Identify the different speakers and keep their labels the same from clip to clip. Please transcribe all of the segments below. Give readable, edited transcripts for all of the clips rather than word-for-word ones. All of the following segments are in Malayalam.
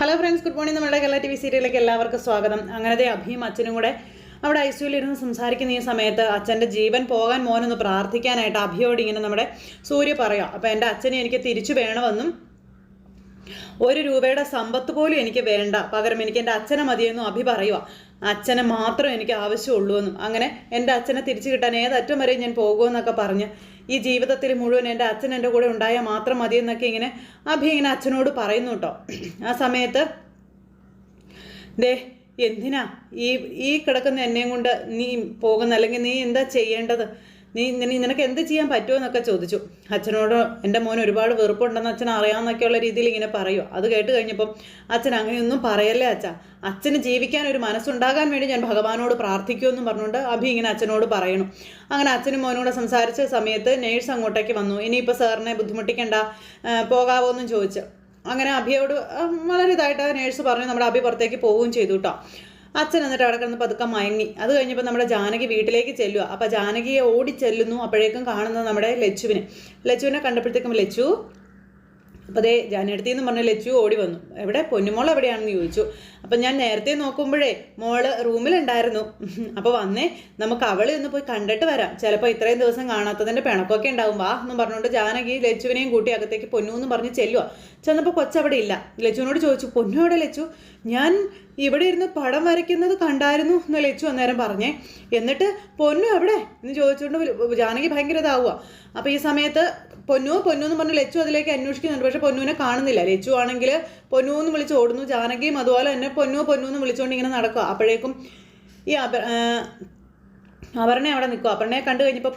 Speaker 1: Hello friends, good morning. നമ്മുടെ കേരള TV സീരിയലിലേക്ക് എല്ലാവർക്കും സ്വാഗതം. അങ്ങനത്തെ അഭിയും അച്ഛനും കൂടെ അവിടെ ICUവിൽ ഇരുന്ന് സംസാരിക്കുന്ന ഈ സമയത്ത് അച്ഛൻ്റെ ജീവൻ പോകാൻ മോനൊന്ന് പ്രാർത്ഥിക്കാനായിട്ട് അഭിയോട് ഇങ്ങനെ നമ്മുടെ സൂര്യ പറയാം. അപ്പോൾ എൻ്റെ അച്ഛനെ എനിക്ക് തിരിച്ചു വേണമെന്നും 1 രൂപയുടെ സമ്പത്ത് പോലും എനിക്ക് വേണ്ട, പകരം എനിക്ക് എൻ്റെ അച്ഛനെ മതിയെന്നും അഭി പറയുക. അച്ഛനെ മാത്രം എനിക്ക് ആവശ്യമുള്ളൂ എന്നും, അങ്ങനെ എൻ്റെ അച്ഛനെ തിരിച്ചു കിട്ടാൻ ഏതറ്റം വരെ ഞാൻ പോകുമെന്നൊക്കെ പറഞ്ഞ് ഈ ജീവിതത്തിൽ മുഴുവൻ എൻ്റെ അച്ഛൻ എൻ്റെ കൂടെ ഉണ്ടായാൽ മാത്രം മതിയെന്നൊക്കെ ഇങ്ങനെ അഭി ഇങ്ങനെ അച്ഛനോട് പറയുന്നു കേട്ടോ. ആ സമയത്ത് ദേ എന്തിനാ ഈ കിടക്കുന്ന എന്നെയും കൊണ്ട് നീ പോകുന്ന, അല്ലെങ്കിൽ നീ എന്താ ചെയ്യേണ്ടത്, നിനക്ക് എന്ത് ചെയ്യാൻ പറ്റുമോ എന്നൊക്കെ ചോദിച്ചു. അച്ഛനോട് എൻ്റെ മോൻ ഒരുപാട് വെറുപ്പുണ്ടെന്ന് അച്ഛൻ അറിയാമെന്നൊക്കെയുള്ള രീതിയിൽ ഇങ്ങനെ പറയുമോ. അത് കേട്ട് കഴിഞ്ഞപ്പം അച്ഛൻ അങ്ങനെയൊന്നും പറയല്ലേ അച്ഛന് ജീവിക്കാൻ ഒരു മനസ്സുണ്ടാകാൻ വേണ്ടി ഞാൻ ഭഗവാനോട് പ്രാർത്ഥിക്കുമെന്നും പറഞ്ഞുകൊണ്ട് അഭി ഇങ്ങനെ അച്ഛനോട് പറയണം. അങ്ങനെ അച്ഛനും മോനോട് സംസാരിച്ച സമയത്ത് നേഴ്സ് അങ്ങോട്ടേക്ക് വന്നു. ഇനിയിപ്പോൾ സാറിനെ ബുദ്ധിമുട്ടിക്കണ്ട, പോകാവോ എന്നും ചോദിച്ചു. അങ്ങനെ അഭിയോട് വളരെ ഇതായിട്ട് നേഴ്സ് പറഞ്ഞു. നമ്മുടെ അഭി പുറത്തേക്ക് പോവുകയും ചെയ്തു കേട്ടോ. അച്ഛൻ എന്നിട്ട് അവിടെ കിടന്ന് പതുക്കെ മയങ്ങി. അത് കഴിഞ്ഞപ്പോൾ നമ്മുടെ ജാനകി വീട്ടിലേക്ക് ചെല്ലുക. അപ്പോൾ ജാനകിയെ ഓടി ചെല്ലുന്നു. അപ്പോഴേക്കും കാണുന്നത് നമ്മുടെ ലച്ചുവിനെ കണ്ടപ്പോഴത്തേക്കും ലച്ചു, അപ്പോൾ അതേ ജാനടുത്തിന്ന് പറഞ്ഞ ലച്ചു ഓടി വന്നു. എവിടെ പൊന്നുമോൾ എവിടെയാണെന്ന് ചോദിച്ചു. അപ്പം ഞാൻ നേരത്തെ നോക്കുമ്പോഴേ മോള് റൂമിലുണ്ടായിരുന്നു, അപ്പോൾ വന്നേ നമുക്ക് അവളെ ഒന്ന് പോയി കണ്ടിട്ട് വരാം, ചിലപ്പോൾ ഇത്രയും ദിവസം കാണാത്തതിൻ്റെ പിണക്കൊക്കെ ഉണ്ടാവും, വാ എന്നും പറഞ്ഞുകൊണ്ട് ജാനകി ലച്ചുവിനെയും കൂട്ടി അകത്തേക്ക് പൊന്നു എന്ന് പറഞ്ഞ് ചെല്ലുക. ചെന്നപ്പോൾ കൊച്ചവിടെ ഇല്ല. ലച്ചുവിനോട് ചോദിച്ചു, പൊന്നു എവിടെ ലച്ചു? ഞാൻ ഇവിടെ ഇരുന്ന് പടം വരയ്ക്കുന്നത് കണ്ടായിരുന്നു എന്ന് ലച്ചു അന്നേരം പറഞ്ഞേ. എന്നിട്ട് പൊന്നു എവിടെ എന്ന് ചോദിച്ചുകൊണ്ട് ജാനകി ഭയങ്കര ഇതാവുക. അപ്പോൾ ഈ സമയത്ത് പൊന്നു എന്ന് പറഞ്ഞ് ലച്ചു അതിലേക്ക് അന്വേഷിക്കുന്നുണ്ട്. പക്ഷെ പൊന്നുവിനെ കാണുന്നില്ല. ലച്ചു ആണെങ്കിൽ പൊന്നു എന്ന് വിളിച്ച് ഓടുന്നു. ജാനകിയും അതുപോലെ തന്നെ പൊന്നു എന്ന് വിളിച്ചുകൊണ്ട് ഇങ്ങനെ നടക്കുക. അപ്പോഴേക്കും ഈ അപർണ അവിടെ നിൽക്കുക. അപർണയെ കണ്ടു കഴിഞ്ഞപ്പോൾ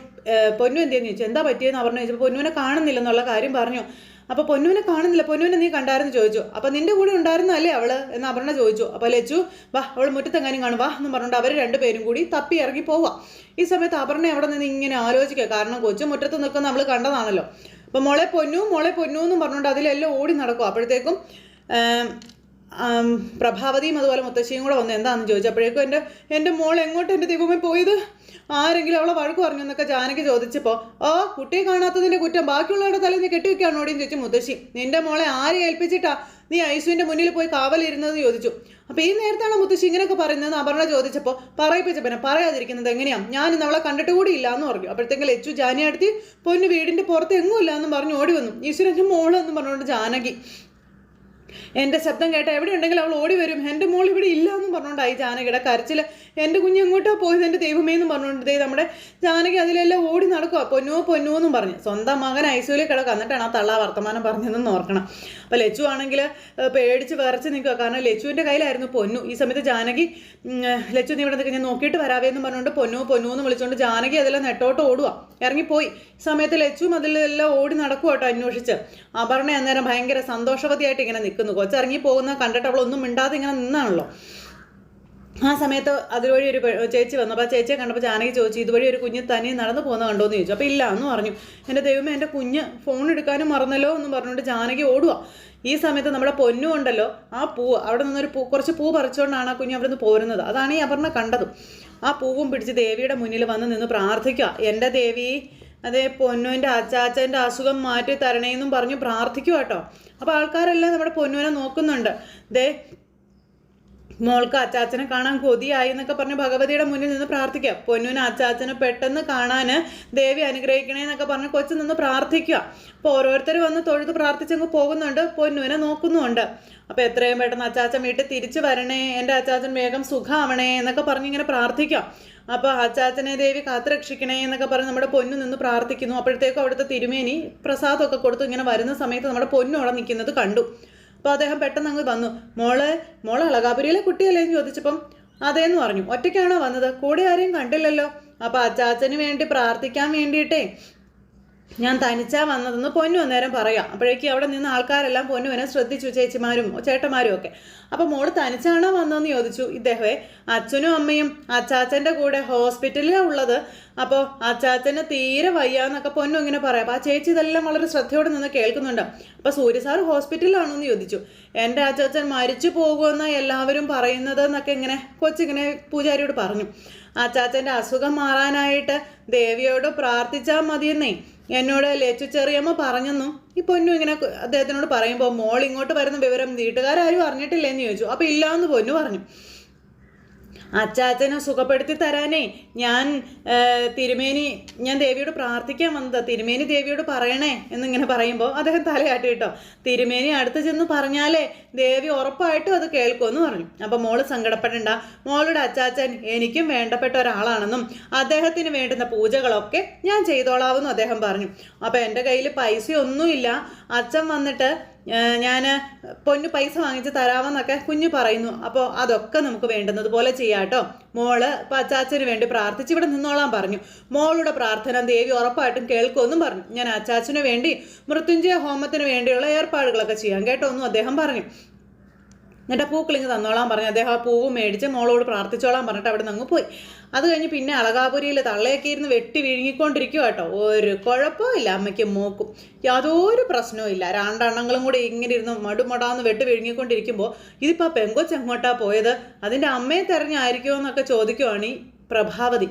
Speaker 1: പൊന്നു എന്തെന്ന് ചോദിച്ചു. എന്താ പറ്റിയെന്ന് അപർണ ചോദിച്ചപ്പോൾ പൊന്നുവിനെ കാണുന്നില്ലെന്നുള്ള കാര്യം പറഞ്ഞു. അപ്പോൾ പൊന്നുവിനെ കാണുന്നില്ല, പൊന്നുവിനെ നീ കണ്ടായിരുന്നു ചോദിച്ചു. അപ്പോൾ നിന്റെ കൂടെ ഉണ്ടായിരുന്നല്ലേ അവള് എന്ന് അപർണ ചോദിച്ചു. അപ്പോൾ ലച്ചു, വാ അവൾ മുറ്റത്തെങ്ങാനും കാണും വാ എന്ന് പറഞ്ഞുകൊണ്ട് അവർ രണ്ടുപേരും കൂടി തപ്പി ഇറങ്ങി പോവുക. ഈ സമയത്ത് അപർണ അവിടെ നിന്ന് ഇങ്ങനെ ആലോചിക്കുക. കാരണം കൊച്ചു മുറ്റത്ത് നിൽക്കുന്ന നമ്മൾ കണ്ടതാണല്ലോ. അപ്പോൾ മോളെ പൊന്നു എന്നും പറഞ്ഞുകൊണ്ട് അതിലെല്ലാം ഓടി നടക്കും. അപ്പോഴത്തേക്കും പ്രഭാവതിയും അതുപോലെ മുത്തശ്ശിയും കൂടെ വന്ന് എന്താണെന്ന് ചോദിച്ചപ്പോഴേക്കും എൻ്റെ മോൾ എങ്ങോട്ട് എൻ്റെ ദൈവമേ പോയത്, ആരെങ്കിലും അവളെ വഴക്ക് പറഞ്ഞു എന്നൊക്കെ ജാനകി ചോദിച്ചപ്പോൾ, കുട്ടിയെ കാണാത്തതിൻ്റെ കുറ്റം ബാക്കിയുള്ളവരുടെ തലയിൽ നീ കെട്ടിവെക്കാണോ ഓടിയെന്ന് ചോദിച്ചു മുത്തശ്ശി. നിന്റെ മോളെ ആരെ ഏൽപ്പിച്ചിട്ടാ നീ ഐസുവിൻ്റെ മുന്നിൽ പോയി കാവലിരുന്നത് ചോദിച്ചു. അപ്പോൾ ഈ നേരത്താണ് മുത്തശ്ശി ഇങ്ങനെയൊക്കെ പറയുന്നത് അപർണ ചോദിച്ചപ്പോൾ പറയിപ്പിച്ചപ്പനെ പറയാതിരിക്കുന്നത് എങ്ങനെയാണ്, ഞാൻ ഇന്ന് അവളെ കണ്ടിട്ട് കൂടി ഇല്ല എന്ന് പറഞ്ഞു. അപ്പോഴത്തേക്കും ലച്ചു ജാനി അടുത്ത് പൊന്നു വീടിൻ്റെ പുറത്ത് എങ്ങും ഇല്ല എന്നും പറഞ്ഞു ഓടി വന്നു. ഈശ്വരൻ്റെ മോള് എന്ന് പറഞ്ഞുകൊണ്ട് ജാനകി, എൻ്റെ ശബ്ദം കേട്ട എവിടെ ഉണ്ടെങ്കിലും അവൾ ഓടി വരും, എൻ്റെ മോൾ ഇവിടെ ഇല്ല എന്നും പറഞ്ഞുകൊണ്ടായി ജാനകിയുടെ കരച്ചിൽ. എൻ്റെ കുഞ്ഞ് എങ്ങോട്ടാ പോയത് എൻ്റെ ദൈവമേ എന്നും പറഞ്ഞുകൊണ്ട് നമ്മുടെ ജാനകി അതിലെല്ലാം ഓടി നടക്കുക. പൊന്നു എന്നും പറഞ്ഞ് സ്വന്തം മകൻ ICUവിൽ കിടക്കുക. എന്നിട്ടാണ് ആ തള്ള വർത്തമാനം പറഞ്ഞതെന്ന് ഓർക്കണം. അപ്പോൾ ലച്ചു ആണെങ്കിൽ പേടിച്ച് വിറച്ച് നിൽക്കുക. കാരണം ലച്ചുവിൻ്റെ കയ്യിലായിരുന്നു പൊന്നു. ഈ സമയത്ത് ജാനകി, ലച്ചു നീ ഇവിടെ നിൽക്കുക, ഞാൻ നോക്കിയിട്ട് വരാവേ എന്ന് പറഞ്ഞുകൊണ്ട് പൊന്നു എന്ന് വിളിച്ചുകൊണ്ട് ജാനകി അതെല്ലാം നെട്ടോട്ട് ഓടുക, ഇറങ്ങിപ്പോയി. ഈ സമയത്ത് ലച്ചുവും അതിലെല്ലാം ഓടി നടക്കുക കേട്ടോ അന്വേഷിച്ച്. അപർണ അന്നേരം ഭയങ്കര സന്തോഷവതിയായിട്ട് ഇങ്ങനെ നിൽക്കുന്നു. കൊച്ചിറങ്ങി പോകുന്ന കണ്ടിട്ട് അവളൊന്നും മിണ്ടാതെ ഇങ്ങനെ നിന്നാണല്ലോ. ആ സമയത്ത് അതുവഴി ഒരു ചേച്ചി വന്നു. അപ്പോൾ ആ ചേച്ചിയെ കണ്ടപ്പോൾ ജാനകി ചോദിച്ചു, ഇതുവഴി ഒരു കുഞ്ഞ് തനി നടന്നു പോകുന്ന കണ്ടോന്ന് ചോദിച്ചു. അപ്പോൾ ഇല്ല എന്ന് പറഞ്ഞു. എൻ്റെ ദൈവമേ, എൻ്റെ കുഞ്ഞ് ഫോൺ എടുക്കാനും മറന്നല്ലോ എന്ന് പറഞ്ഞുകൊണ്ട് ജാനകി ഓടുക. ഈ സമയത്ത് നമ്മുടെ പൊന്നു ഉണ്ടല്ലോ, ആ പൂവ് അവിടെ നിന്നൊരു കുറച്ച് പൂ പറിച്ചുകൊണ്ടാണ് ആ കുഞ്ഞ് അവിടെ നിന്ന് പോരുന്നത്. അതാണ് ഈ അപർണ കണ്ടതും. ആ പൂവും പിടിച്ച് ദേവിയുടെ മുന്നിൽ വന്ന് നിന്ന് പ്രാർത്ഥിക്കുക. എൻ്റെ ദേവി, അതേ പൊന്നുവിൻ്റെ അച്ചാച്ചൻ്റെ അസുഖം മാറ്റി തരണേന്നും പറഞ്ഞു പ്രാർത്ഥിക്കുക കേട്ടോ. അപ്പോൾ ആൾക്കാരെല്ലാം നമ്മുടെ പൊന്നുവിനെ നോക്കുന്നുണ്ട്. ദേ മോൾക്ക് അച്ചാച്ചനെ കാണാൻ കൊതിയായി എന്നൊക്കെ പറഞ്ഞ് ഭഗവതിയുടെ മുന്നിൽ നിന്ന് പ്രാർത്ഥിക്കുക. പൊന്നുവിനെ അച്ചാച്ചനെ പെട്ടെന്ന് കാണാൻ ദേവി അനുഗ്രഹിക്കണേ എന്നൊക്കെ പറഞ്ഞ് കൊച്ചു നിന്ന് പ്രാർത്ഥിക്കുക. അപ്പോൾ ഓരോരുത്തർ വന്ന് തൊഴുത് പ്രാർത്ഥിച്ചങ്ങ് പോകുന്നുണ്ട്, പൊന്നുവിനെ നോക്കുന്നുമുണ്ട്. അപ്പോൾ എത്രയും പെട്ടെന്ന് അച്ചാച്ചൻ വീട്ടിൽ തിരിച്ചു വരണേ, എൻ്റെ അച്ചാച്ചൻ വേഗം സുഖമാവണേ എന്നൊക്കെ പറഞ്ഞിങ്ങനെ പ്രാർത്ഥിക്കാം. അപ്പോൾ അച്ചാച്ചനെ ദേവി കാത്തുരക്ഷിക്കണേ എന്നൊക്കെ പറഞ്ഞ് നമ്മുടെ പൊന്നു നിന്ന് പ്രാർത്ഥിക്കുന്നു. അപ്പോഴത്തേക്കും അവിടുത്തെ തിരുമേനി പ്രസാദമൊക്കെ കൊടുത്ത് ഇങ്ങനെ വരുന്ന സമയത്ത് നമ്മുടെ പൊന്നു അവിടെ നിൽക്കുന്നത് കണ്ടു. അപ്പോൾ അദ്ദേഹം പെട്ടെന്ന് അങ്ങ് വന്നു. മോള് അളകാപുരിയിലെ കുട്ടിയല്ലേ എന്ന് ചോദിച്ചപ്പം അതേന്ന് പറഞ്ഞു. ഒറ്റയ്ക്കാണോ വന്നത്, കൂടെ ആരെയും കണ്ടില്ലല്ലോ. അപ്പോൾ അച്ചാച്ചന് വേണ്ടി പ്രാർത്ഥിക്കാൻ വേണ്ടിയിട്ടേ ഞാൻ തനിച്ചാ വന്നതെന്ന് പൊന്നു അന്നേരം പറയാം. അപ്പോഴേക്കും അവിടെ നിന്ന് ആൾക്കാരെല്ലാം പൊന്നുവിനെ ശ്രദ്ധിച്ചു, ചേച്ചിമാരും ചേട്ടന്മാരും ഒക്കെ. അപ്പോൾ മോള് തനിച്ചാണോ വന്നതെന്ന് ചോദിച്ചു ഇദ്ദേഹമേ. അച്ഛനും അമ്മയും അച്ചാച്ചൻ്റെ കൂടെ ഹോസ്പിറ്റലിലാണ് ഉള്ളത്. അപ്പോൾ അച്ചാച്ചന് തീരെ വയ്യാന്നൊക്കെ പൊന്നു ഇങ്ങനെ പറയാം. അപ്പോൾ ആ ചേച്ചി ഇതെല്ലാം വളരെ ശ്രദ്ധയോടെ നിന്ന് കേൾക്കുന്നുണ്ട്. അപ്പോൾ സൂര്യ സാർ ഹോസ്പിറ്റലിലാണോ എന്ന് ചോദിച്ചു. എൻ്റെ അച്ചാച്ചൻ മരിച്ചു പോകുമെന്നാണ് എല്ലാവരും പറയുന്നത് എന്നൊക്കെ ഇങ്ങനെ കൊച്ചിങ്ങനെ പൂജാരിയോട് പറഞ്ഞു. അച്ചാച്ചൻ്റെ അസുഖം മാറാനായിട്ട് ദേവിയോട് പ്രാർത്ഥിച്ചാൽ മതിയെന്നേ. എന്നോട് ലച്ചു ചെറിയമ്മ പറഞ്ഞെന്നും ഈ പൊന്നു ഇങ്ങനെ അദ്ദേഹത്തിനോട് പറയുമ്പോൾ മോൾ ഇങ്ങോട്ട് വരുന്ന വിവരം വീട്ടുകാരും അറിഞ്ഞിട്ടില്ലെന്ന് ചോദിച്ചു. അപ്പോൾ ഇല്ലാന്ന് പൊന്നു പറഞ്ഞു. അച്ചാച്ചനെ സുഖപ്പെടുത്തി തരാനേ ഞാൻ ദേവിയോട് പ്രാർത്ഥിക്കാൻ വന്നതാ, തിരുമേനി ദേവിയോട് പറയണേ എന്നിങ്ങനെ പറയുമ്പോൾ അദ്ദേഹം തലയാട്ടി കേട്ടോ. തിരുമേനി അടുത്ത് ചെന്ന് പറഞ്ഞാലേ ദേവി ഉറപ്പായിട്ടും അത് കേൾക്കുമെന്ന് പറഞ്ഞു. അപ്പം മോള് സങ്കടപ്പെടണ്ട, മോളുടെ അച്ചാച്ചൻ എനിക്കും വേണ്ടപ്പെട്ട ഒരാളാണെന്നും അദ്ദേഹത്തിന് വേണ്ടുന്ന പൂജകളൊക്കെ ഞാൻ ചെയ്തോളാമെന്നും അദ്ദേഹം പറഞ്ഞു. അപ്പം എൻ്റെ കയ്യിൽ പൈസയൊന്നുമില്ല, അച്ഛൻ വന്നിട്ട് ഞാൻ പൊന്നു പൈസ വാങ്ങിച്ച് തരാമെന്നൊക്കെ കുഞ്ഞു പറയുന്നു. അപ്പോൾ അതൊക്കെ നമുക്ക് വേണ്ടുന്നത് പോലെ ചെയ്യാട്ടോ. മോള് ഇപ്പം അച്ചാച്ചന് വേണ്ടി പ്രാർത്ഥിച്ച് ഇവിടെ നിന്നോളാൻ പറഞ്ഞു. മോളുടെ പ്രാർത്ഥന ദേവി ഉറപ്പായിട്ടും കേൾക്കുമെന്നും പറഞ്ഞു. ഞാൻ അച്ചാച്ചന് വേണ്ടി മൃത്യുഞ്ജയ ഹോമത്തിന് വേണ്ടിയുള്ള ഏർപ്പാടുകളൊക്കെ ചെയ്യാം കേട്ടോ എന്നും അദ്ദേഹം പറഞ്ഞു. എന്നിട്ട് പൂക്കളിങ്ങ് തന്നോളാൻ പറഞ്ഞു. അദ്ദേഹം ആ പൂവ് മേടിച്ച് മോളോട് പ്രാർത്ഥിച്ചോളാൻ പറഞ്ഞിട്ട് അവിടെ നിന്ന് അങ്ങ് പോയി. അത് കഴിഞ്ഞ് പിന്നെ അളകാപുരിയിൽ തള്ളയൊക്കെ ഇരുന്ന് വെട്ടി വിഴുങ്ങിക്കൊണ്ടിരിക്കുക കേട്ടോ. ഒരു കുഴപ്പമില്ല, അമ്മയ്ക്കും മോക്കും യാതൊരു പ്രശ്നവും ഇല്ല. രണ്ടെണ്ണങ്ങളും കൂടി ഇങ്ങനെ ഇരുന്ന് മടുമടാന്ന് വെട്ടി വിഴുങ്ങിക്കൊണ്ടിരിക്കുമ്പോൾ ഇതിപ്പോൾ പെങ്കൊച്ചെങ്ങോട്ടാ പോയത്, അതിൻ്റെ അമ്മയെ തെരഞ്ഞായിരിക്കുമോ എന്നൊക്കെ ചോദിക്കുവാണ് ഈ പ്രഭാവതി.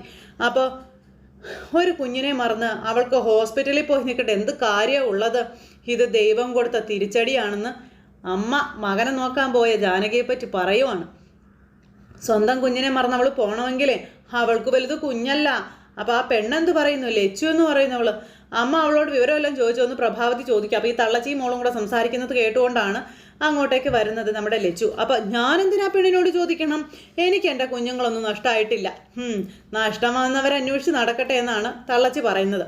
Speaker 1: അപ്പോൾ ഒരു കുഞ്ഞിനെ മറന്ന് അവൾക്ക് ഹോസ്പിറ്റലിൽ പോയി നിൽക്കട്ടെ, എന്ത് കാര്യമാണ് ഉള്ളത്, ഇത് ദൈവം കൊടുത്ത തിരിച്ചടിയാണെന്ന് അമ്മ മകനെ നോക്കാൻ പോയ ജാനകിയെ പറ്റി പറയുവാണ്. സ്വന്തം കുഞ്ഞിനെ മറന്ന് അവൾ പോകണമെങ്കിലേ അവൾക്ക് വലുത് കുഞ്ഞല്ല. അപ്പോൾ ആ പെണ്ണെന്ത് പറയുന്നു, ലച്ചു എന്ന് പറയുന്നവള്. അമ്മ അവളോട് വിവരമെല്ലാം ചോദിച്ചോന്ന് പ്രഭാവതി ചോദിക്കുക. അപ്പോൾ ഈ തള്ളച്ചിയും മോളും കൂടെ സംസാരിക്കുന്നത് കേട്ടുകൊണ്ടാണ് അങ്ങോട്ടേക്ക് വരുന്നത് നമ്മുടെ ലച്ചു. അപ്പം ഞാനെന്തിനാ പെണ്ണിനോട് ചോദിക്കണം, എനിക്ക് എൻ്റെ കുഞ്ഞുങ്ങളൊന്നും നഷ്ടമായിട്ടില്ല, നഷ്ടം വന്നവരെ അന്വേഷിച്ച് നടക്കട്ടെ എന്നാണ് തള്ളച്ചി പറയുന്നത്.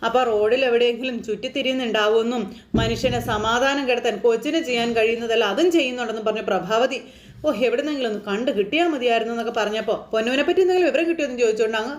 Speaker 1: അപ്പോൾ റോഡിൽ എവിടെയെങ്കിലും ചുറ്റിത്തിരിയുന്നുണ്ടാവുമെന്നും മനുഷ്യനെ സമാധാനം കെടുത്താൻ കൊച്ചിന് ചെയ്യാൻ കഴിയുന്നതല്ല അതും ചെയ്യുന്നുണ്ടെന്നും പറഞ്ഞു പ്രഭാവതി. എവിടെന്നെങ്കിലും ഒന്ന് കണ്ടു കിട്ടിയാൽ മതിയായിരുന്നു എന്നൊക്കെ പറഞ്ഞപ്പോൾ പൊന്നുവിനെ പറ്റി എന്തെങ്കിലും വിവരം കിട്ടിയെന്ന് ചോദിച്ചുകൊണ്ട് അങ്ങ്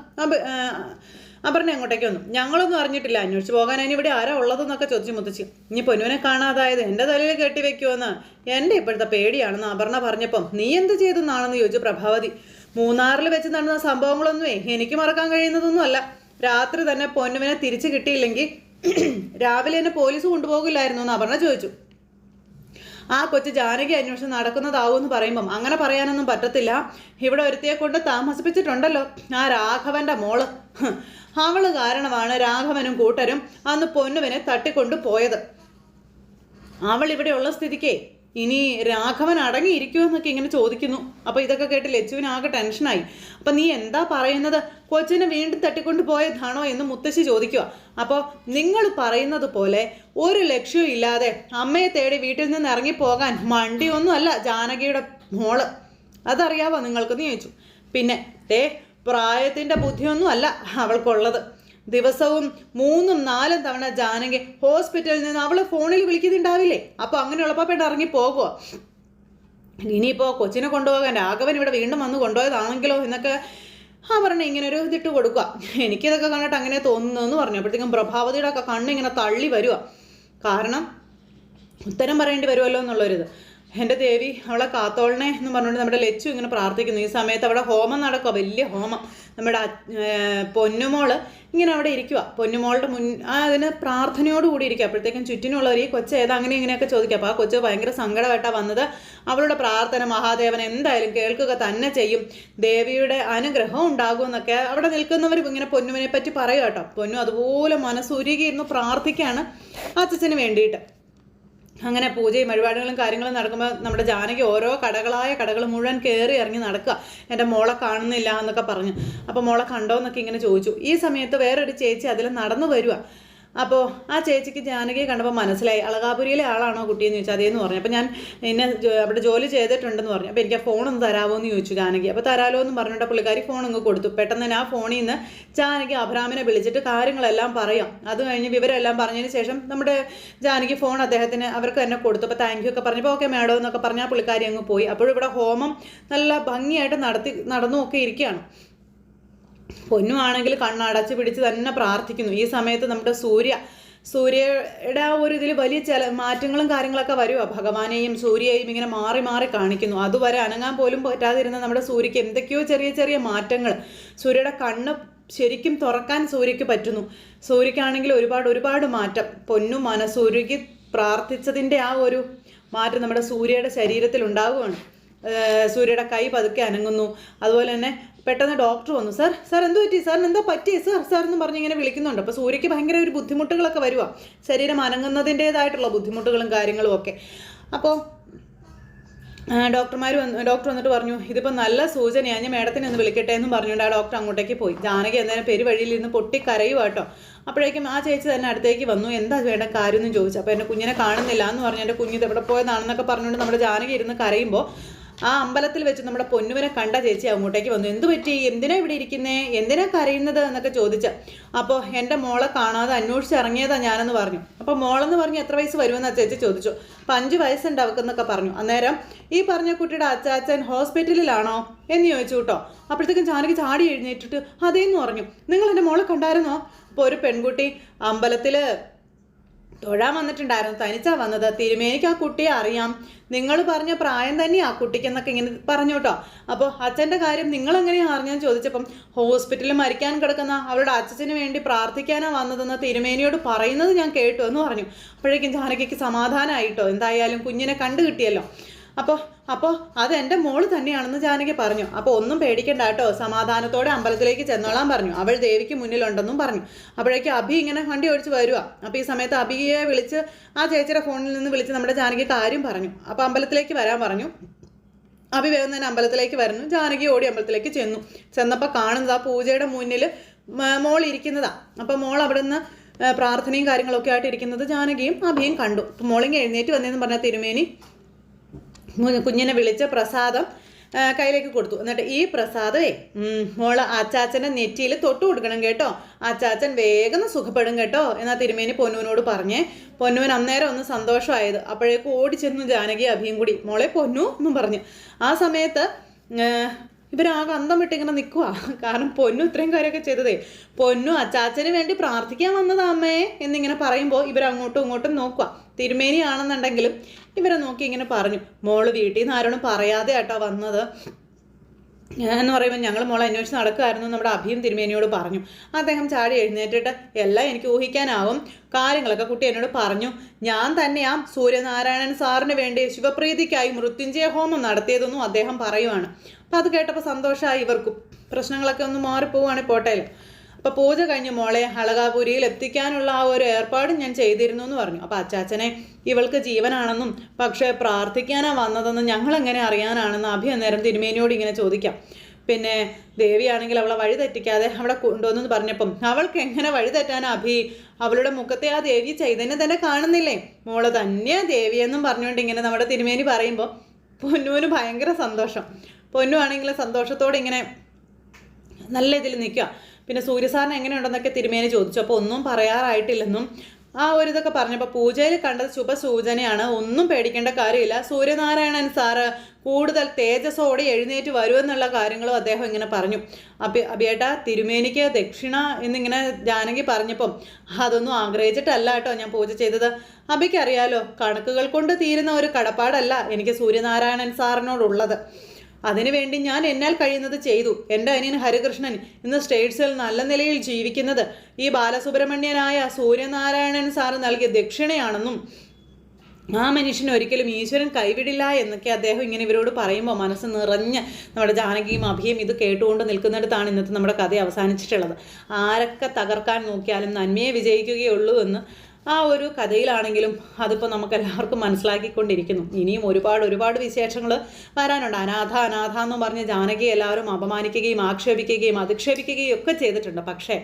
Speaker 1: അപർണ അങ്ങോട്ടേക്ക് വന്നു. ഞങ്ങളൊന്നും അറിഞ്ഞിട്ടില്ല, അന്വേഷിച്ച് പോകാൻ അതിന് ഇവിടെ ആരാ ഉള്ളതെന്നൊക്കെ ചോദിച്ചു മുത്തച്ഛി. ഇനി പൊന്നുവിനെ കാണാതായത് എൻ്റെ തലയിൽ കെട്ടിവെക്കുമെന്ന് എൻ്റെ ഇപ്പോഴത്തെ പേടിയാണെന്ന് അപർണ പറഞ്ഞപ്പം നീ എന്ത് ചെയ്തെന്നാണെന്ന് ചോദിച്ചു പ്രഭാവതി. മൂന്നാറിൽ വെച്ച് നടന്ന സംഭവങ്ങളൊന്നുമേ എനിക്ക് മറക്കാൻ കഴിയുന്നതൊന്നും അല്ല. രാത്രി തന്നെ പൊന്നുവിനെ തിരിച്ചു കിട്ടിയില്ലെങ്കിൽ രാവിലെ എന്നെ പോലീസ് കൊണ്ടുപോകില്ലായിരുന്നു എന്ന് അപർണ ചോദിച്ചു. ആ കൊച്ചു ജാനകി അന്വേഷണം നടക്കുന്നതാവുമെന്ന് പറയുമ്പം അങ്ങനെ പറയാനൊന്നും പറ്റത്തില്ല. ഇവിടെ ഒരുത്തിയെ കൊണ്ട് താമസിപ്പിച്ചിട്ടുണ്ടല്ലോ, ആ രാഘവൻ്റെ മോള്. അവള് കാരണമാണ് രാഘവനും കൂട്ടരും അന്ന് പൊന്നുവിനെ തട്ടിക്കൊണ്ടു പോയത്. അവൾ ഇവിടെയുള്ള സ്ഥിതിക്കേ ഇനി രാഘവൻ അടങ്ങിയിരിക്കുമെന്നൊക്കെ ഇങ്ങനെ ചോദിക്കുന്നു. അപ്പോൾ ഇതൊക്കെ കേട്ട് ലച്ചുവിനാകെ ടെൻഷനായി. അപ്പം നീ എന്താ പറയുന്നത്, കൊച്ചിനെ വീണ്ടും തട്ടിക്കൊണ്ട് പോയതാണോ എന്ന് മുത്തശ്ശി ചോദിക്കുക. അപ്പോൾ നിങ്ങൾ പറയുന്നത് പോലെ ഒരു ലക്ഷ്യവും ഇല്ലാതെ അമ്മയെ തേടി വീട്ടിൽ നിന്ന് ഇറങ്ങിപ്പോകാൻ മണ്ടിയൊന്നുമല്ല ജാനകിയുടെ മോള്, അതറിയാവോ നിങ്ങൾക്കെന്ന് ചോദിച്ചു. പിന്നെ പ്രായത്തിൻ്റെ ബുദ്ധിയൊന്നും അല്ല അവൾക്കുള്ളത്. ദിവസവും 3-4 തവണ ജാനകി ഹോസ്പിറ്റലിൽ നിന്ന് അവളെ ഫോണിൽ വിളിക്കുന്നുണ്ടാവില്ലേ. അപ്പോൾ അങ്ങനെയുള്ളപ്പോൾ പെണ്ണ് ഇറങ്ങി പോകുക. ഇനിയിപ്പോൾ കൊച്ചിനെ കൊണ്ടുപോകാൻ രാഘവൻ ഇവിടെ വീണ്ടും വന്ന് കൊണ്ടുപോയതാണെങ്കിലോ എന്നൊക്കെ പറഞ്ഞ ഇങ്ങനെ ഒരു ഇതിട്ട് കൊടുക്കുക. എനിക്കിതൊക്കെ കണ്ടിട്ട് അങ്ങനെ തോന്നുന്നു എന്ന് പറഞ്ഞു. അപ്പോഴത്തേക്കും പ്രഭാവതിയുടെ ഒക്കെ കണ്ണിങ്ങനെ തള്ളി വരിക. കാരണം ഉത്തരം പറയേണ്ടി വരുമല്ലോ എന്നുള്ളൊരിത്. എൻ്റെ ദേവി അവളെ കാത്തോളണേ എന്ന് പറഞ്ഞുകൊണ്ട് നമ്മുടെ ലച്ചു ഇങ്ങനെ പ്രാർത്ഥിക്കുന്നു. ഈ സമയത്ത് അവിടെ ഹോമം നടക്കുക, വലിയ ഹോമം. നമ്മുടെ പൊന്നുമോള് ഇങ്ങനെ അവിടെ ഇരിക്കുക. പൊന്നുമോളുടെ അതിന് പ്രാർത്ഥനയോടുകൂടി ഇരിക്കുക. അപ്പോഴത്തേക്കും ചുറ്റിനുള്ളവർ ഈ കൊച്ച് ഏതാ അങ്ങനെ ഇങ്ങനെയൊക്കെ ചോദിക്കുക. അപ്പോൾ ആ കൊച്ച് ഭയങ്കര സങ്കടമായിട്ടാണ് വന്നത്. അവളുടെ പ്രാർത്ഥന മഹാദേവൻ എന്തായാലും കേൾക്കുക തന്നെ ചെയ്യും, ദേവിയുടെ അനുഗ്രഹം ഉണ്ടാകുമെന്നൊക്കെ അവിടെ നിൽക്കുന്നവർ ഇങ്ങനെ പൊന്നുവിനെ പറ്റി പറയുക കേട്ടോ. പൊന്നു അതുപോലെ മനസ്സുരുകിയിരുന്നു പ്രാർത്ഥിക്കുകയാണ് അച്ഛന് വേണ്ടിയിട്ട്. അങ്ങനെ പൂജയും വഴിപാടുകളും കാര്യങ്ങളും നടക്കുമ്പോൾ നമ്മുടെ ജാനകി ഓരോ കടകൾ മുഴുവൻ കയറി ഇറങ്ങി നടക്കുക. എൻ്റെ മോളെ കാണുന്നില്ല എന്നൊക്കെ പറഞ്ഞു. അപ്പോൾ മോളെ കണ്ടോ എന്നൊക്കെ ഇങ്ങനെ ചോദിച്ചു. ഈ സമയത്ത് വേറൊരു ചേച്ചി അതിൽ നടന്നു വരിക. അപ്പോൾ ആ ചേച്ചിക്ക് ജാനകിയെ കണ്ടപ്പോൾ മനസ്സിലായി അളകാപുരിയിലെ ആളാണോ കുട്ടിയെന്ന് ചോദിച്ചാൽ അതേന്ന് പറഞ്ഞു. അപ്പോൾ ഞാൻ എന്നെ അവിടെ ജോലി ചെയ്തിട്ടുണ്ടെന്ന് പറഞ്ഞു. അപ്പോൾ എനിക്ക് ആ ഫോണൊന്ന് തരാമോ എന്ന് ചോദിച്ചു ജാനകി. അപ്പോൾ തരാമല്ലോ എന്ന് പറഞ്ഞിട്ട് പുള്ളിക്കാരി ഫോൺ അങ്ങ് കൊടുത്തു. പെട്ടെന്ന് തന്നെ ആ ഫോണിൽ നിന്ന് ജാനകി അബ്രാമിനെ വിളിച്ചിട്ട് കാര്യങ്ങളെല്ലാം പറയാം. അത് കഴിഞ്ഞ് വിവരമെല്ലാം പറഞ്ഞതിന് ശേഷം നമ്മുടെ ജാനകി ഫോൺ അദ്ദേഹത്തിന് അവർക്ക് തന്നെ കൊടുത്തു. അപ്പോൾ താങ്ക് യു ഒക്കെ പറഞ്ഞപ്പോൾ ഓക്കെ മാഡം എന്നൊക്കെ പറഞ്ഞാൽ പുള്ളിക്കാരി അങ്ങ് പോയി. അപ്പോഴും ഇവിടെ ഹോമം നല്ല ഭംഗിയായിട്ട് നടന്നുമൊക്കെ ഇരിക്കുകയാണ്. പൊന്നുവാണെങ്കിൽ കണ്ണടച്ച് പിടിച്ച് തന്നെ പ്രാർത്ഥിക്കുന്നു. ഈ സമയത്ത് നമ്മുടെ സൂര്യയുടെ ആ ഒരു ഇതിൽ വലിയ മാറ്റങ്ങളും കാര്യങ്ങളൊക്കെ വരുക. ഭഗവാനെയും സൂര്യയെയും ഇങ്ങനെ മാറി മാറി കാണിക്കുന്നു. അതുവരെ അനങ്ങാൻ പോലും പറ്റാതിരുന്ന നമ്മുടെ സൂര്യക്ക് എന്തൊക്കെയോ ചെറിയ ചെറിയ മാറ്റങ്ങൾ. സൂര്യയുടെ കണ്ണ് ശരിക്കും തുറക്കാൻ സൂര്യക്ക് പറ്റുന്നു. സൂര്യക്കാണെങ്കിൽ ഒരുപാട് മാറ്റം. പൊന്നു മനസ്സുരുകി പ്രാർത്ഥിച്ചതിൻ്റെ ആ ഒരു മാറ്റം നമ്മുടെ സൂര്യയുടെ ശരീരത്തിൽ ഉണ്ടാവുകയാണ്. സൂര്യയുടെ കൈ പതുക്കെ അനങ്ങുന്നു. അതുപോലെ തന്നെ പെട്ടെന്ന് ഡോക്ടർ വന്നു. സാർ എന്ത് പറ്റി, സാറിന് എന്താ പറ്റിയേ സാർ എന്ന് പറഞ്ഞ് ഇങ്ങനെ വിളിക്കുന്നുണ്ട്. അപ്പോൾ സൂര്യയ്ക്ക് ഭയങ്കര ഒരു ബുദ്ധിമുട്ടുകളൊക്കെ വരുക, ശരീരം അനങ്ങുന്നതിൻ്റേതായിട്ടുള്ള ബുദ്ധിമുട്ടുകളും കാര്യങ്ങളും ഒക്കെ. അപ്പോൾ ഡോക്ടർ വന്നിട്ട് പറഞ്ഞു, ഇതിപ്പോൾ നല്ല സൂചനയാണ്, ഞാൻ മേഡത്തിനെ ഒന്ന് വിളിക്കട്ടെ എന്നും പറഞ്ഞുകൊണ്ട് ആ ഡോക്ടർ അങ്ങോട്ടേക്ക് പോയി. ജാനകി എന്തായാലും പെരുവഴിയിൽ നിന്ന് പൊട്ടിക്കരയുക കേട്ടോ. അപ്പോഴേക്കും ആ ചേച്ചി തന്നെ അടുത്തേക്ക് വന്നു. എന്താ വേണ്ട കാര്യമൊന്നും ചോദിച്ചു. അപ്പോൾ എൻ്റെ കുഞ്ഞിനെ കാണുന്നില്ല എന്ന് പറഞ്ഞു. എൻ്റെ കുഞ്ഞിത് എവിടെ പോയതാണെന്നൊക്കെ പറഞ്ഞുകൊണ്ട് നമ്മുടെ ജാനകി ഇരുന്ന് കരയുമ്പോൾ ആ അമ്പലത്തിൽ വെച്ച് നമ്മുടെ പൊന്നുവിനെ കണ്ട ചേച്ചി അങ്ങോട്ടേക്ക് വന്നു. എന്തു പറ്റി, എന്തിനാ ഇവിടെ ഇരിക്കുന്നേ, എന്തിനാ കരയുന്നത് എന്നൊക്കെ ചോദിച്ച. അപ്പോൾ എൻ്റെ മോളെ കാണാതെ അന്വേഷിച്ചിറങ്ങിയതാ ഞാനെന്ന് പറഞ്ഞു. അപ്പോൾ മോളെന്ന് പറഞ്ഞ് എത്ര വയസ്സ് വരുമെന്ന് ആ ചേച്ചി ചോദിച്ചു. അപ്പം 5 വയസ്സുണ്ട് അവക്കെന്നൊക്കെ പറഞ്ഞു. അന്നേരം ഈ പറഞ്ഞ കുട്ടിയുടെ അച്ചാച്ചൻ ഹോസ്പിറ്റലിലാണോ എന്ന് ചോദിച്ചു കേട്ടോ. അപ്പോഴത്തേക്കും ജാനകി ചാടി എഴുന്നേറ്റിട്ട് അതേന്ന് പറഞ്ഞു. നിങ്ങൾ എൻ്റെ മോളെ കണ്ടായിരുന്നോ? അപ്പോൾ ഒരു പെൺകുട്ടി അമ്പലത്തിൽ തൊഴാൻ വന്നിട്ടുണ്ടായിരുന്നു, തനിച്ചാ വന്നത്. തിരുമേനിക്ക് ആ കുട്ടിയെ അറിയാം, നിങ്ങൾ പറഞ്ഞ പ്രായം തന്നെ ആ കുട്ടിക്കെന്നൊക്കെ ഇങ്ങനെ പറഞ്ഞു കേട്ടോ. അപ്പോൾ അച്ഛൻ്റെ കാര്യം നിങ്ങളെങ്ങനെയാണ് അറിഞ്ഞാന്ന് ചോദിച്ചപ്പം ഹോസ്പിറ്റലിൽ മരിക്കാൻ കിടക്കുന്ന അവരുടെ അച്ഛന് വേണ്ടി പ്രാർത്ഥിക്കാനാണ് വന്നതെന്ന് തിരുമേനിയോട് പറയുന്നത് ഞാൻ കേട്ടു എന്ന് പറഞ്ഞു. അപ്പോഴേക്കും ജാനകിക്ക് സമാധാനമായിട്ടോ, എന്തായാലും കുഞ്ഞിനെ കണ്ടു കിട്ടിയല്ലോ. അപ്പോൾ അത് എൻ്റെ മോള് തന്നെയാണെന്ന് ജാനകി പറഞ്ഞു. അപ്പോൾ ഒന്നും പേടിക്കണ്ട കേട്ടോ, സമാധാനത്തോടെ അമ്പലത്തിലേക്ക് ചെന്നോളാൻ പറഞ്ഞു, അവൾ ദേവിക്ക് മുന്നിലുണ്ടെന്നും പറഞ്ഞു. അപ്പോഴേക്കും അഭി ഇങ്ങനെ വണ്ടി ഓടിച്ച് വരുക. അപ്പോൾ ഈ സമയത്ത് അഭിയെ വിളിച്ച് ആ ചേച്ചിയുടെ ഫോണിൽ നിന്ന് വിളിച്ച് നമ്മുടെ ജാനകി കാര്യം പറഞ്ഞു. അപ്പോൾ അമ്പലത്തിലേക്ക് വരാൻ പറഞ്ഞു. അഭി വേഗം തന്നെ അമ്പലത്തിലേക്ക് വരുന്നു. ജാനകി ഓടി അമ്പലത്തിലേക്ക് ചെന്നപ്പോൾ കാണുന്നത് ആ പൂജയുടെ മുന്നിൽ മോൾ ഇരിക്കുന്നതാണ്. അപ്പോൾ മോൾ അവിടെ നിന്ന് പ്രാർത്ഥനയും കാര്യങ്ങളൊക്കെ ആയിട്ട് ഇരിക്കുന്നത് ജാനകിയും അഭിയും കണ്ടു. അപ്പോൾ മോളിങ്ങ് എഴുന്നേറ്റ് വന്നതെന്ന് പറഞ്ഞാൽ തിരുമേനി കുഞ്ഞിനെ വിളിച്ച് പ്രസാദം കയ്യിലേക്ക് കൊടുത്തു. എന്നിട്ട് ഈ പ്രസാദമേ മോള് അച്ചാച്ചൻ്റെ നെറ്റിയിൽ തൊട്ട് കൊടുക്കണം കേട്ടോ, അച്ചാച്ചൻ വേഗം സുഖപ്പെടും കേട്ടോ എന്നാൽ തിരുമേനി പൊന്നുവിനോട് പറഞ്ഞേ. പൊന്നുവിന് അന്നേരം ഒന്ന് സന്തോഷമായത്. അപ്പോഴേക്കും ഓടിച്ചെന്നു ജാനകി അഭിയും കൂടി മോളെ പൊന്നു എന്നും പറഞ്ഞു. ആ സമയത്ത് ഇവരാകെ അന്തം വിട്ടിങ്ങനെ നിൽക്കുക. കാരണം പൊന്നു ഇത്രയും കാര്യമൊക്കെ ചെയ്തതേ പൊന്നു അച്ചാച്ചന് വേണ്ടി പ്രാർത്ഥിക്കാൻ വന്നതാ അമ്മേ എന്നിങ്ങനെ പറയുമ്പോൾ ഇവരങ്ങോട്ടും ഇങ്ങോട്ടും നോക്കുക. തിരുമേനിയാണെന്നുണ്ടെങ്കിലും ഇവരെ നോക്കി ഇങ്ങനെ പറഞ്ഞു, മോള് വീട്ടിൽ നിന്ന് ആരോടും പറയാതെ ആട്ടോ വന്നത് എന്ന് പറയുമ്പോൾ ഞങ്ങൾ മോളെ അന്വേഷിച്ച് നടക്കുമായിരുന്നു നമ്മുടെ അഭിയും തിരുമേനിയോട് പറഞ്ഞു. അദ്ദേഹം ചാടി എഴുന്നേറ്റിട്ട് എല്ലാം എനിക്ക് ഊഹിക്കാനാവും, കാര്യങ്ങളൊക്കെ കുട്ടി എന്നോട് പറഞ്ഞു. ഞാൻ തന്നെയാ സൂര്യനാരായണൻ സാറിന് വേണ്ടി ശിവപ്രീതിക്കായി മൃത്യുഞ്ജയ ഹോമം നടത്തിയതെന്നും അദ്ദേഹം പറയുവാണ്. അപ്പം അത് കേട്ടപ്പോൾ സന്തോഷമായി ഇവർക്കും. പ്രശ്നങ്ങളൊക്കെ ഒന്ന് മാറിപ്പോവുകയാണ് പോട്ടയിൽ. അപ്പോൾ പൂജ കഴിഞ്ഞ് മോളെ അളകാപുരിയിൽ എത്തിക്കാനുള്ള ആ ഒരു ഏർപ്പാട് ഞാൻ ചെയ്തിരുന്നു എന്ന് പറഞ്ഞു. അപ്പോൾ അച്ചാച്ചനെ ഇവൾക്ക് ജീവനാണെന്നും പക്ഷേ പ്രാർത്ഥിക്കാനാണ് വന്നതെന്നും ഞങ്ങളെങ്ങനെ അറിയാനാണെന്ന് അഭി അന്നേരം തിരുമേനിയോട് ഇങ്ങനെ ചോദിക്കാം. പിന്നെ ദേവിയാണെങ്കിൽ അവളെ വഴി തെറ്റിക്കാതെ അവിടെ കൊണ്ടുവന്നു പറഞ്ഞപ്പം അവൾക്ക് എങ്ങനെ വഴി തെറ്റാനാ അഭി, അവളുടെ മുഖത്തെ ആ ദേവി ചൈതന്യം തന്നെ കാണുന്നില്ലേ, മോള് തന്നെയാ ദേവിയെന്നും പറഞ്ഞുകൊണ്ട് ഇങ്ങനെ നമ്മുടെ തിരുമേനി പറയുമ്പോൾ പൊന്നുവിന് ഭയങ്കര സന്തോഷം. പൊന്നു ആണെങ്കിൽ സന്തോഷത്തോടെ ഇങ്ങനെ നല്ല ഇതിൽ നിൽക്കുക. പിന്നെ സൂര്യസാറിന് എങ്ങനെയുണ്ടെന്നൊക്കെ തിരുമേനി ചോദിച്ചു. അപ്പോൾ ഒന്നും പറയാറായിട്ടില്ലെന്നും ആ ഒരു ഇതൊക്കെ പറഞ്ഞപ്പോൾ പൂജയിൽ കണ്ടത് ശുഭസൂചനയാണ്, ഒന്നും പേടിക്കേണ്ട കാര്യമില്ല, സൂര്യനാരായണൻ സാറ് കൂടുതൽ തേജസ്സോടെ എഴുന്നേറ്റ് വരുമെന്നുള്ള കാര്യങ്ങളും അദ്ദേഹം ഇങ്ങനെ പറഞ്ഞു. അബിയേട്ടാ തിരുമേനിക്ക് ദക്ഷിണ എന്നിങ്ങനെ ജാനകി പറഞ്ഞപ്പം അതൊന്നും ആഗ്രഹിച്ചിട്ടല്ല കേട്ടോ ഞാൻ പൂജ ചെയ്തത്. അബിക്കറിയാലോ കണക്കുകൾ കൊണ്ട് തീരുന്ന ഒരു കടപ്പാടല്ല എനിക്ക് സൂര്യനാരായണൻ സാറിനോടുള്ളത്. അതിനുവേണ്ടി ഞാൻ എന്നാൽ കഴിയുന്നത് ചെയ്തു. എൻ്റെ അനിയൻ ഹരികൃഷ്ണൻ ഇന്ന് സ്റ്റേറ്റ്സിൽ നല്ല നിലയിൽ ജീവിക്കുന്നത് ഈ ബാലസുബ്രഹ്മണ്യനായ സൂര്യനാരായണൻ സാറ് നൽകിയ ദക്ഷിണയാണെന്നും ആ മനുഷ്യന് ഒരിക്കലും ഈശ്വരൻ കൈവിടില്ല എന്നൊക്കെ അദ്ദേഹം ഇങ്ങനെ ഇവരോട് പറയുമ്പോൾ മനസ്സ് നിറഞ്ഞ് നമ്മുടെ ജാനകിയും അഭിയും ഇത് കേട്ടുകൊണ്ട് നിൽക്കുന്നിടത്താണ് ഇന്നത്തെ നമ്മുടെ കഥ അവസാനിച്ചിട്ടുള്ളത്. ആരൊക്കെ തകർക്കാൻ നോക്കിയാലും നന്മയെ വിജയിക്കുകയുള്ളൂ എന്ന് ആ ഒരു കഥയിലാണെങ്കിലും അതിപ്പോൾ നമുക്കെല്ലാവർക്കും മനസ്സിലാക്കിക്കൊണ്ടിരിക്കുന്നു. ഇനിയും ഒരുപാട് വിശേഷങ്ങൾ വരാനുണ്ട്. അനാഥ എന്ന് പറഞ്ഞ് ജാനകി എല്ലാവരും അപമാനിക്കുകയും ആക്ഷേപിക്കുകയും അധിക്ഷേപിക്കുകയും ഒക്കെ ചെയ്തിട്ടുണ്ട്. പക്ഷേ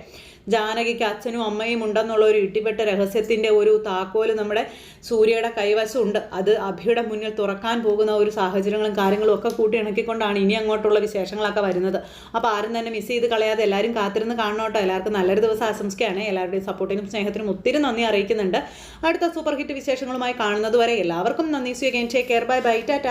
Speaker 1: ജാനകിക്ക് അച്ഛനും അമ്മയും ഉണ്ടെന്നുള്ള ഒരു ഇട്ടിപ്പെട്ട രഹസ്യത്തിൻ്റെ ഒരു താക്കോല് നമ്മുടെ സൂര്യയുടെ കൈവശമുണ്ട്. അത് അഭിയുടെ മുന്നിൽ തുറക്കാൻ പോകുന്ന ഒരു സാഹചര്യങ്ങളും കാര്യങ്ങളും ഒക്കെ കൂട്ടി ഇണക്കിക്കൊണ്ടാണ് ഇനി അങ്ങോട്ടുള്ള വിശേഷങ്ങളൊക്കെ വരുന്നത്. അപ്പോൾ ആരും തന്നെ മിസ് ചെയ്ത് കളയാതെ എല്ലാവരും കാത്തിരുന്ന് കാണണോട്ടോ. എല്ലാവർക്കും നല്ലൊരു ദിവസം ആശംസിക്കുകയാണ്. എല്ലാവരുടെയും സപ്പോർട്ടിനും സ്നേഹത്തിനും ഒത്തിരി നന്ദി അറിയിക്കുന്നുണ്ട്. അടുത്ത സൂപ്പർ ഹിറ്റ് വിശേഷങ്ങളുമായി കാണുന്നത് വരെ എല്ലാവർക്കും നന്ദി. സു again, take care, bye bye, Tata.